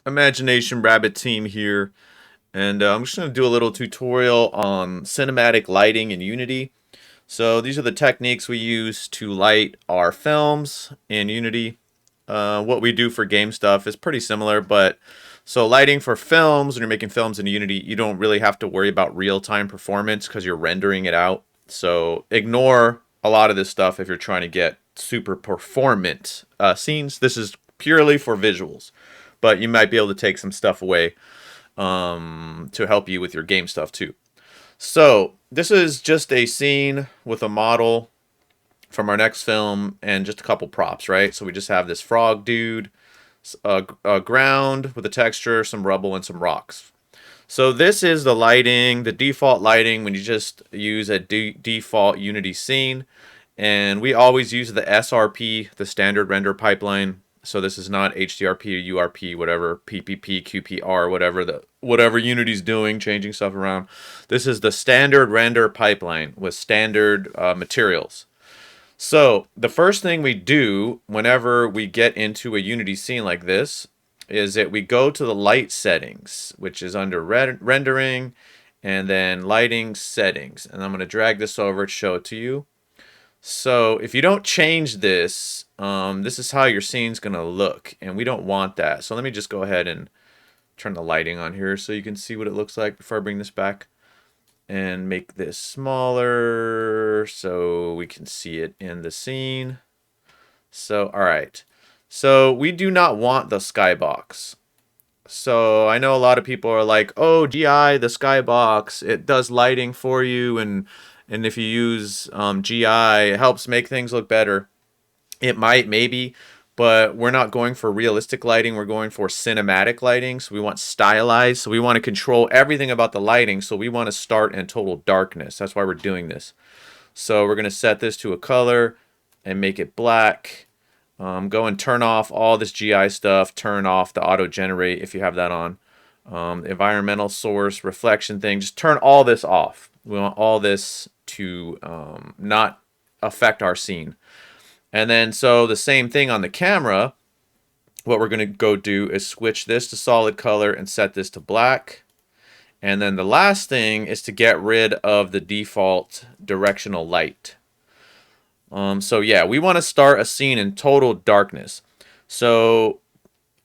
Imagination Rabbit team here, and I'm just going to do a little tutorial on cinematic lighting in Unity. So these are the techniques we use to light our films in Unity. What we do for game stuff is pretty similar, but so lighting for films, when you're making films in Unity, you don't really have to worry about real-time performance because you're rendering it out. So ignore a lot of this stuff if you're trying to get super performant scenes. This is purely for visuals, but you might be able to take some stuff away to help you with your game stuff too. So this is just a scene with a model from our next film and just a couple props, right? So we just have this frog dude, a ground with a texture, some rubble, and some rocks. So this is the lighting, the default lighting when you just use a default Unity scene. And we always use the SRP, the standard render pipeline. So this is not HDRP or URP, whatever, PPP, QPR, whatever Unity's doing, changing stuff around. This is the standard render pipeline with standard materials. So the first thing we do whenever we get into a Unity scene like this is that we go to the light settings, which is under rendering, and then lighting settings. And I'm going to drag this over to show it to you. So if you don't change this, this is how your scene's going to look, and we don't want that. So let me just go ahead and turn the lighting on here so you can see what it looks like before I bring this back. And make this smaller so we can see it in the scene. So, all right. So we do not want the skybox. So I know a lot of people are like, oh, GI, the skybox, it does lighting for you, and if you use GI, it helps make things look better. It might, maybe, but we're not going for realistic lighting. We're going for cinematic lighting. So we want stylized. So we want to control everything about the lighting. So we want to start in total darkness. That's why we're doing this. So we're going to set this to a color and make it black. Go and turn off all this GI stuff. Turn off the auto generate if you have that on. Environmental source, reflection thing. Just turn all this off. We want all this to not affect our scene. And then so the same thing on the camera. What we're going to go do is switch this to solid color and set this to black. And then the last thing is to get rid of the default directional light. So yeah, we want to start a scene in total darkness. So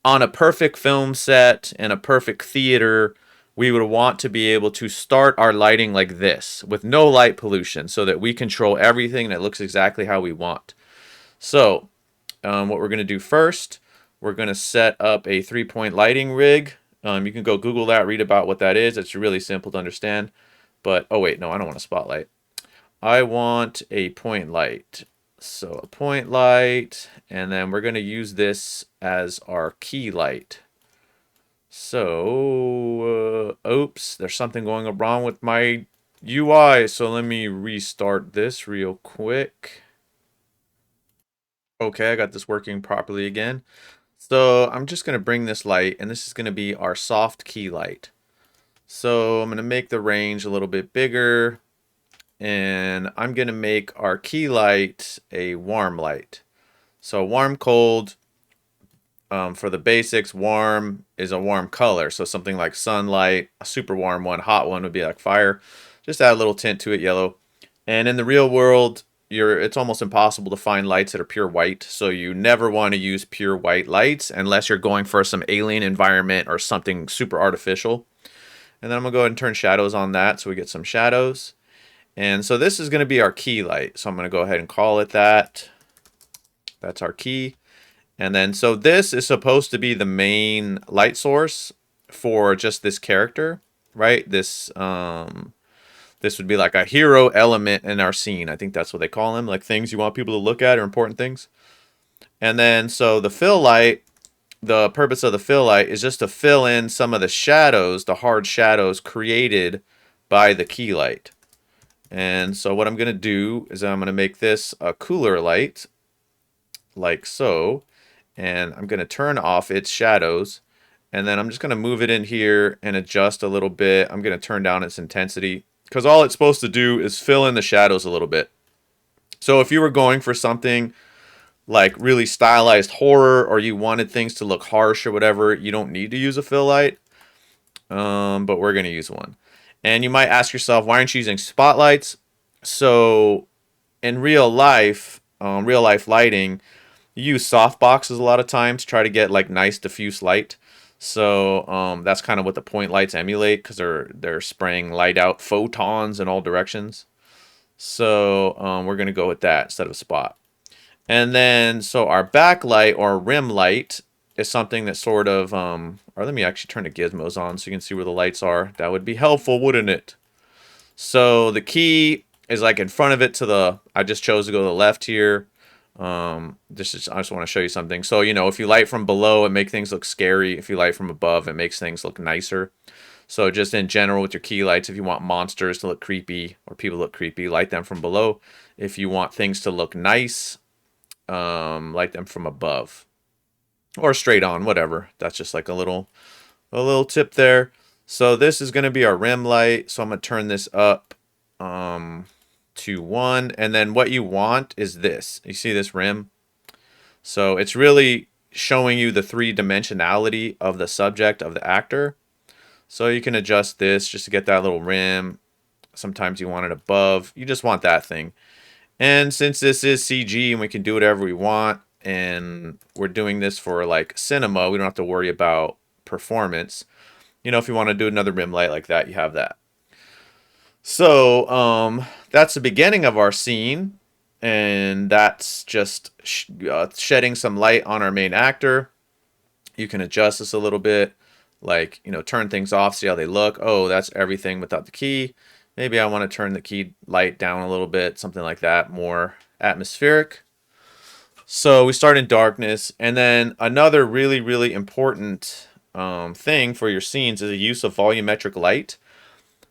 on a perfect film set and a perfect theater, we would want to be able to start our lighting like this with no light pollution so that we control everything and it looks exactly how we want. So what we're going to do first, we're going to set up a 3-point lighting rig. You can go Google that, read about what that is. It's really simple to understand. But, oh wait, no, I don't want a spotlight. I want a point light. So a point light, and then we're going to use this as our key light. So, oops, there's something going wrong with my UI. So let me restart this real quick. Okay, I got this working properly again. So I'm just going to bring this light, and this is going to be our soft key light. So I'm going to make the range a little bit bigger, and I'm going to make our key light a warm light. So warm, cold, for the basics, warm is a warm color. So something like sunlight, a super warm one, hot one would be like fire. Just add a little tint to it, yellow. And in the real world, it's almost impossible to find lights that are pure white. So you never want to use pure white lights unless you're going for some alien environment or something super artificial. And then I'm going to go ahead and turn shadows on that so we get some shadows. And so this is going to be our key light. So I'm going to go ahead and call it that. That's our key. And then so this is supposed to be the main light source for just this character, right? This would be like a hero element in our scene. I think that's what they call them, like things you want people to look at or important things. And then so the fill light, the purpose of the fill light is just to fill in some of the shadows, the hard shadows created by the key light. And so what I'm going to do is I'm going to make this a cooler light, like so. And I'm going to turn off its shadows. And then I'm just going to move it in here and adjust a little bit. I'm going to turn down its intensity, because all it's supposed to do is fill in the shadows a little bit. So if you were going for something like really stylized horror, or you wanted things to look harsh or whatever, you don't need to use a fill light. But we're going to use one. And you might ask yourself, why aren't you using spotlights? So in real life lighting, you use soft boxes a lot of times to try to get like nice diffuse light. So that's kind of what the point lights emulate, because they're spraying light out photons in all directions. So we're gonna go with that instead of a spot. And then so our backlight or rim light is something that sort of or let me actually turn the gizmos on so you can see where the lights are. That would be helpful, wouldn't it? So the key is like in front of it to the, I just chose to go to the left here. I just want to show you something. So, you know, if you light from below, it makes things look scary. If you light from above, it makes things look nicer. So just in general with your key lights, if you want monsters to look creepy or people to look creepy, light them from below. If you want things to look nice, light them from above or straight on, whatever. That's just like a little tip there. So this is going to be our rim light. So I'm going to turn this up to 1. And then what you want is this. You see this rim? So it's really showing you the three-dimensionality of the subject, of the actor. So you can adjust this just to get that little rim. Sometimes you want it above. You just want that thing. And since this is CG and we can do whatever we want, and we're doing this for like cinema, we don't have to worry about performance. You know, if you want to do another rim light like that, you have that. So that's the beginning of our scene, and that's just shedding some light on our main actor. You can adjust this a little bit, like, you know, turn things off, see how they look. Oh, that's everything without the key. Maybe I want to turn the key light down a little bit, something like that, more atmospheric. So we start in darkness, and then another really, really important thing for your scenes is the use of volumetric light.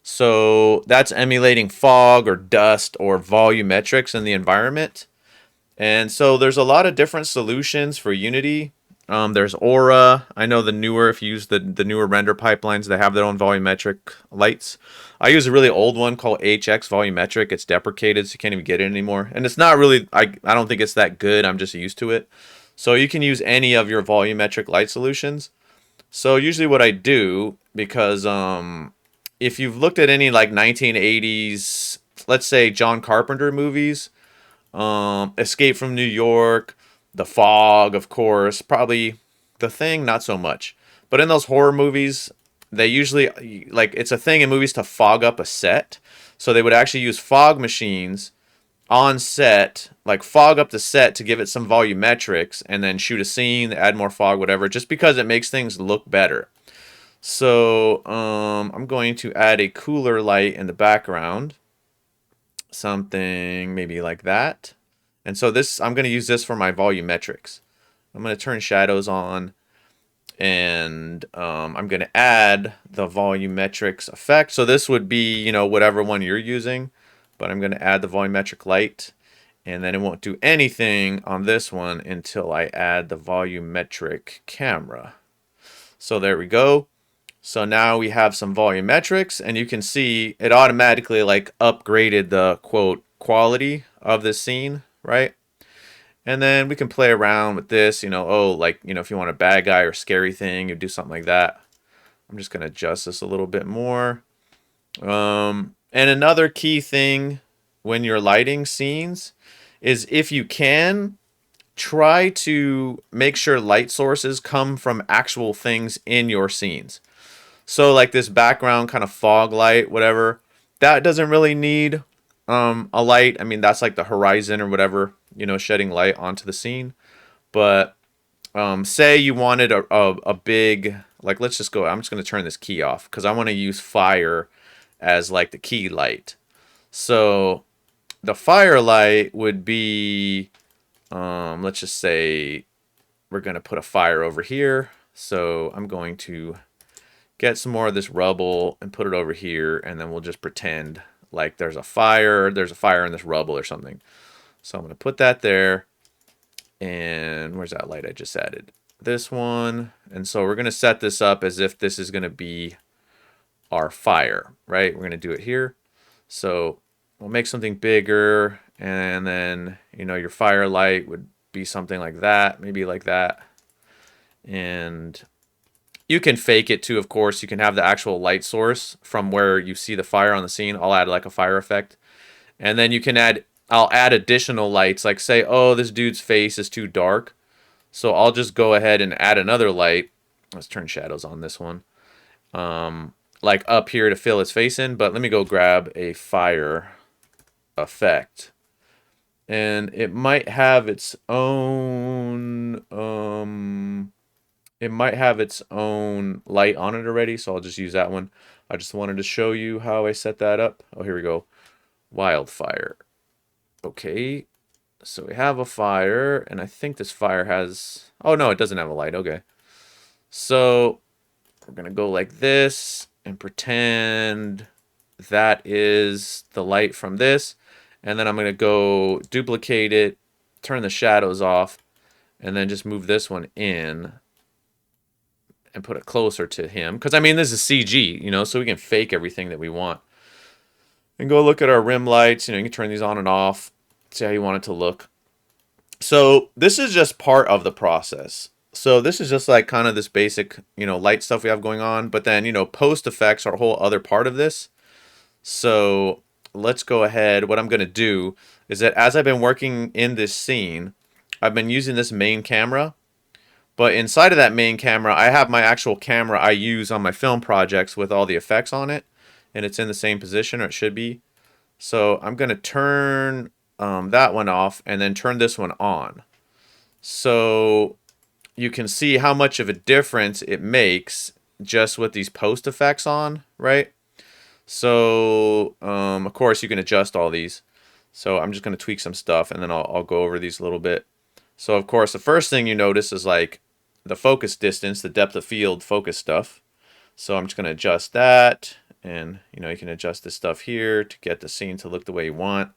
So that's emulating fog or dust or volumetrics in the environment. And so there's a lot of different solutions for Unity. There's Aura. I know the newer, if you use the newer render pipelines, they have their own volumetric lights. I use a really old one called HX Volumetric. It's deprecated, so you can't even get it anymore. And it's not really, I don't think it's that good. I'm just used to it. So you can use any of your volumetric light solutions. So usually what I do, because if you've looked at any like 1980s, let's say John Carpenter movies, Escape from New York, The Fog, of course, probably The Thing, not so much. But in those horror movies, they usually, like, it's a thing in movies to fog up a set. So they would actually use fog machines on set, like fog up the set to give it some volumetrics, and then shoot a scene, add more fog, whatever, just because it makes things look better. So I'm going to add a cooler light in the background, something maybe like that. And so this, I'm going to use this for my volumetrics. I'm going to turn shadows on, and I'm going to add the volumetrics effect. So this would be, you know, whatever one you're using, but I'm going to add the volumetric light, and then it won't do anything on this one until I add the volumetric camera. So there we go. So now we have some volumetrics, and you can see it automatically like upgraded the quote quality of the scene, right? And then we can play around with this, you know, oh, like, you know, if you want a bad guy or scary thing, you do something like that. I'm just going to adjust this a little bit more. And another key thing when you're lighting scenes is, if you can, try to make sure light sources come from actual things in your scenes. So like this background kind of fog light, whatever, that doesn't really need a light. I mean, that's like the horizon or whatever, you know, shedding light onto the scene. But say you wanted a big, like, let's just go, I'm just going to turn this key off because I want to use fire as like the key light. So the firelight would be, let's just say we're going to put a fire over here. So I'm going to get some more of this rubble and put it over here, and then we'll just pretend like there's a fire in this rubble or something. So I'm going to put that there, and where's that light I just added? This one. And so we're going to set this up as if this is going to be our fire, right? We're going to do it here. So we'll make something bigger, and then, you know, your firelight would be something like that, maybe like that. And you can fake it too, of course. You can have the actual light source from where you see the fire on the scene. I'll add like a fire effect. And then you can add, I'll add additional lights, like say, oh, this dude's face is too dark. So I'll just go ahead and add another light. Let's turn shadows on this one. Like up here to fill his face in. But let me go grab a fire effect. And it might have its own it might have its own light on it already, so I'll just use that one. I just wanted to show you how I set that up. Oh, here we go. Wildfire. Okay, so we have a fire, and I think this fire has... Oh, no, it doesn't have a light. Okay. So we're going to go like this and pretend that is the light from this. And then I'm going to go duplicate it, turn the shadows off, and then just move this one in and put it closer to him. Because, I mean, this is CG, you know, so we can fake everything that we want. And go look at our rim lights. You know, you can turn these on and off, see how you want it to look. So this is just part of the process. So this is just like kind of this basic, you know, light stuff we have going on. But then, you know, post effects are a whole other part of this. So let's go ahead. What I'm going to do is that as I've been working in this scene, I've been using this main camera. But inside of that main camera, I have my actual camera I use on my film projects with all the effects on it. And it's in the same position, or it should be. So I'm going to turn that one off and then turn this one on. So you can see how much of a difference it makes just with these post effects on, right? So, of course, you can adjust all these. So I'm just going to tweak some stuff, and then I'll go over these a little bit. So, of course, the first thing you notice is like the focus distance, the depth of field focus stuff. So I'm just going to adjust that. And, you know, you can adjust this stuff here to get the scene to look the way you want.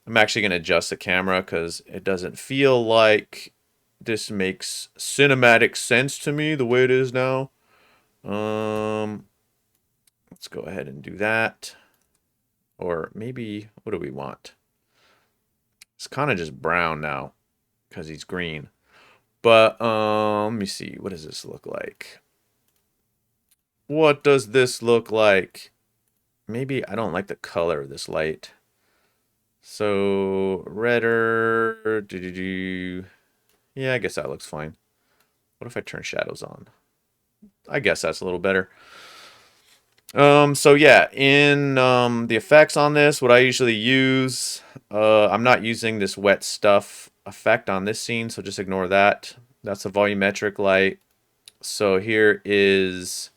I'm actually going to adjust the camera because it doesn't feel like this makes cinematic sense to me the way it is now. Let's go ahead and do that. Or maybe, what do we want? It's kind of just brown now because he's green. But let me see. What does this look like? What does this look like? Maybe I don't like the color of this light. So redder. Yeah, I guess that looks fine. What if I turn shadows on? I guess that's a little better. So yeah, in the effects on this, what I usually use, I'm not using this wet stuff effect on this scene, so just ignore that. That's a volumetric light. So here is,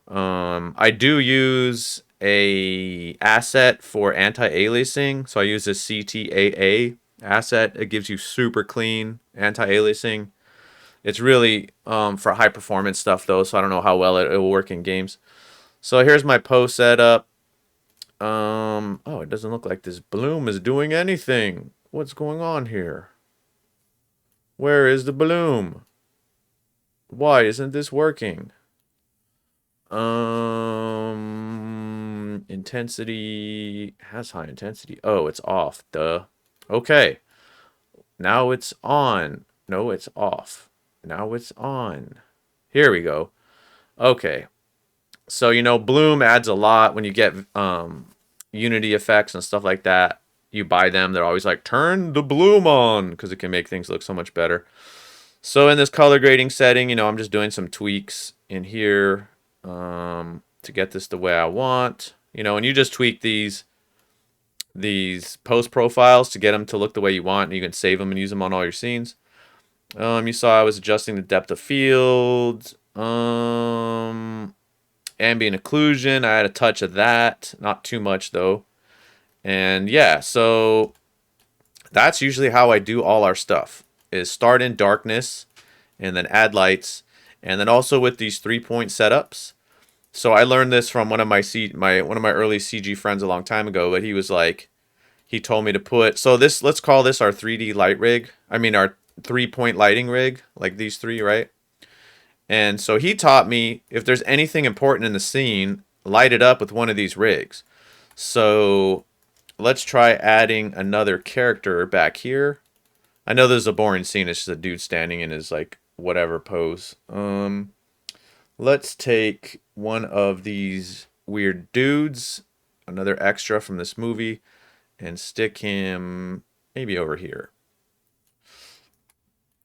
I do use a asset for anti-aliasing. So I use this CTAA asset. It gives you super clean anti-aliasing. It's really for high performance stuff though, so I don't know how well it will work in games. So here's my post setup. Oh, it doesn't look like this bloom is doing anything. What's going on here? Where is the bloom? Why isn't this working? Intensity has high intensity. Oh, it's off. Duh. Okay. Now it's on. No, it's off. Now it's on. Here we go. Okay. So, you know, bloom adds a lot when you get Unity effects and stuff like that. You buy them, they're always like, turn the bloom on, because it can make things look so much better. So in this color grading setting, you know, I'm just doing some tweaks in here to get this the way I want. You know, and you just tweak these post profiles to get them to look the way you want, and you can save them and use them on all your scenes. You saw I was adjusting the depth of field. Ambient occlusion, I had a touch of that. Not too much, though. And yeah, so that's usually how I do all our stuff. Is start in darkness, and then add lights. And then also with these 3-point setups. So I learned this from one of my early CG friends a long time ago, but he was like, he told me to put, so this, let's call this our 3D light rig. I mean, our 3-point lighting rig, like these three, right? And so he taught me, if there's anything important in the scene, light it up with one of these rigs. So let's try adding another character back here. I know this is a boring scene. It's just a dude standing in his like whatever pose. Let's take one of these weird dudes, another extra from this movie, and stick him maybe over here.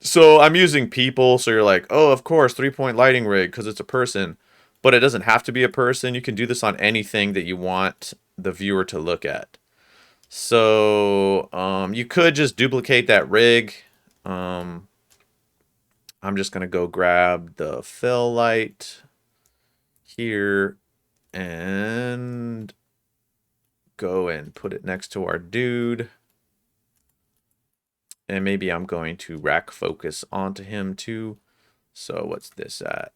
So I'm using people, so you're like, oh, of course, 3-point lighting rig because it's a person. But it doesn't have to be a person. You can do this on anything that you want the viewer to look at. So you could just duplicate that rig. Um, I'm just going to go grab the fill light here and go and put it next to our dude. And maybe I'm going to rack focus onto him too. So what's this at?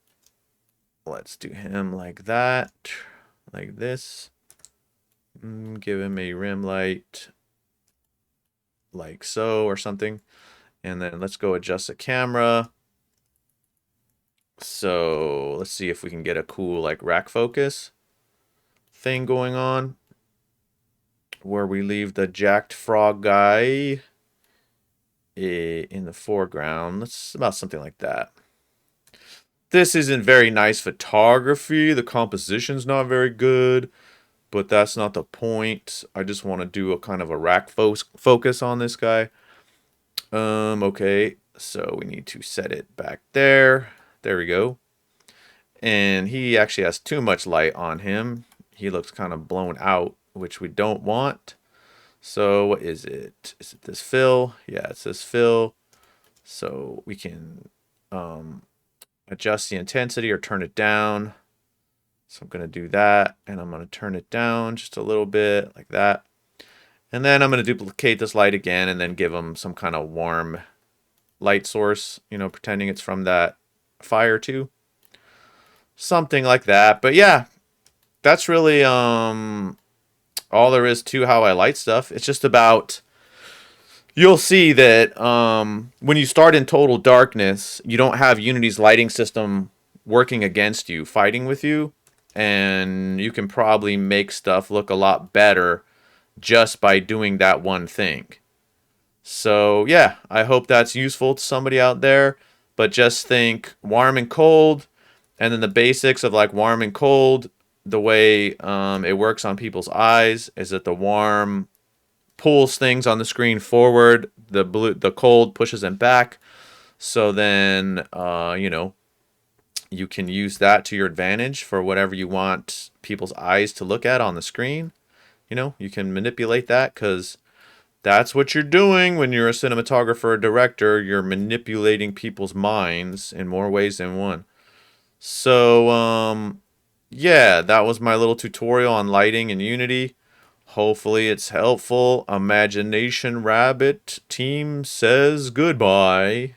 Let's do him like that, like this. Give him a rim light like so or something. And then let's go adjust the camera. So let's see if we can get a cool like rack focus thing going on where we leave the jacked frog guy in the foreground. Let's about something like that. This isn't very nice photography. The composition's not very good, but that's not the point. I just want to do a kind of a rack focus on this guy. Okay, so we need to set it back there. There we go. And he actually has too much light on him. He looks kind of blown out, which we don't want. So what is it? Is it this fill? Yeah, it's this fill. So we can adjust the intensity or turn it down. So I'm going to do that, and I'm going to turn it down just a little bit like that. And then I'm going to duplicate this light again and then give him some kind of warm light source, you know, pretending it's from that fire too. Something like that. But yeah, that's really all there is to how I light stuff. It's just about, you'll see that when you start in total darkness, you don't have Unity's lighting system working against you, fighting with you, and you can probably make stuff look a lot better just by doing that one thing. So yeah, I hope that's useful to somebody out there, but just think warm and cold, and then the basics of like warm and cold. The way it works on people's eyes is that the warm pulls things on the screen forward, the cold pushes them back. So then you know, you can use that to your advantage for whatever you want people's eyes to look at on the screen. You know, you can manipulate that because that's what you're doing when you're a cinematographer or director. You're manipulating people's minds in more ways than one. So yeah, that was my little tutorial on lighting in Unity. Hopefully it's helpful. Imagination Rabbit team says goodbye.